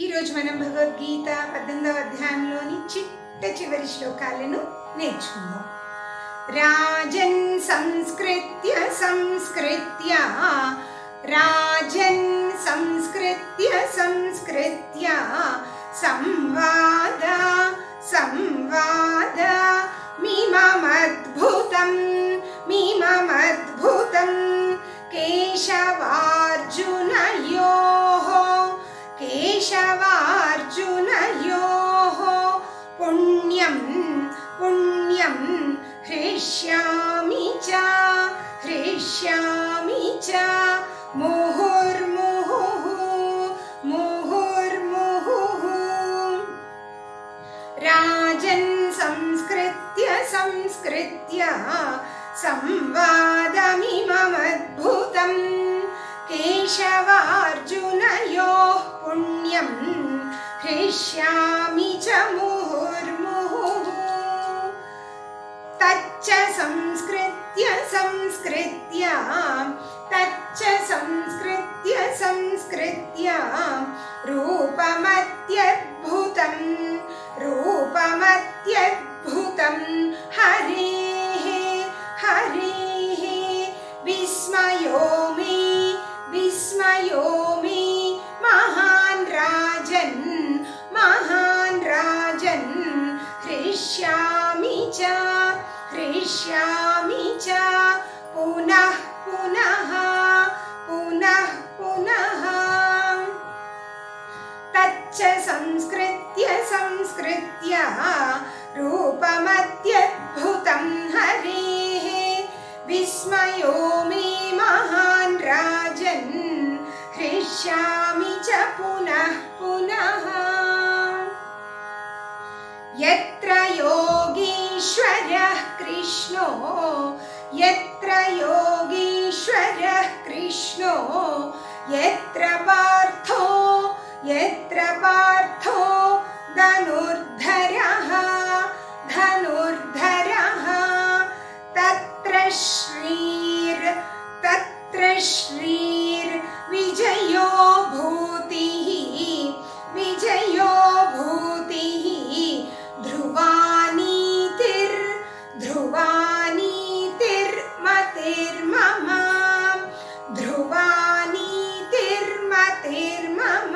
ఈ రోజు మనం భగవద్గీత 18వ అధ్యాయంలోని చిట్ట చివరి శ్లోకాలను నేర్చుకుందాం. రాజన్ సంస్కృత్య సంస్కృత్య రాజన్ సంస్కృత్య సంస్కృత్య సంవాద సంవాద మిమమద్భుతం మిమమద్భుతం కేశవార్జునయోః కేశవార్జునయోః పుణ్యం పుణ్యం హృష్యామి చ ముహుర్ముహుః ముహుర్ముహుః రాజన్ సంస్కృత్య సంస్కృత్య సంవాదమిమమద్భుతం కేశవార్జునయోః పుణ్యం హృష్యామి చ ముహుర్ముహుః తచ్చ సంస్కృత్య సంస్కృత్య తచ్చ సంస్కృత్య సంస్కృత్య రూపమత్యద్భుతం రూపమత్యద్భుతం హరేః హరేః విస్మయో మే మహాన్ రాజన్ హృష్యామి చ పునః పునః పునః పునః తచ్చ సంస్కృత్య సంస్కృత్య రూపమత్యద్భుతం హరేః విస్మయో మే మహాన్ రాజన్ హృష్యామి చ పునః పునః యత్ర యోగీశ్వరః కృష్ణో యత్ర యోగీశ్వరః కృష్ణో యత్ర పార్థో ధనుర్ధరః తత్ర శ్రీర్ విజయో భూతిః ధ్రువానీతిర్మతిర్మమ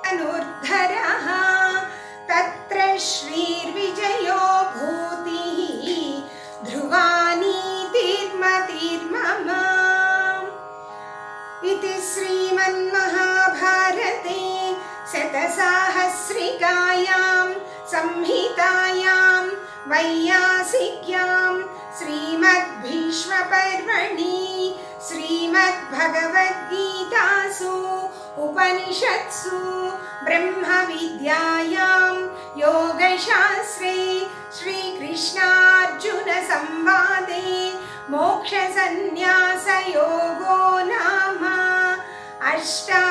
ధనుర్ధరః తత్ర శ్రీర్విజయో భూతిః ధ్రువానీతిర్మతిర్మమ इति श्रीमन्महाभारते शतसाहस्रिकायां संहितायां वैयासिक्यां श्रीमद्भीष्मपर्वणि श्रीमद्भगवद्गीतासु उपनिषत्सु ब्रह्मविद्यायां योगशास्त्रे श्रीकृष्णार्जुनसंवादे मोक्षसंन्यासयोगो नाम 8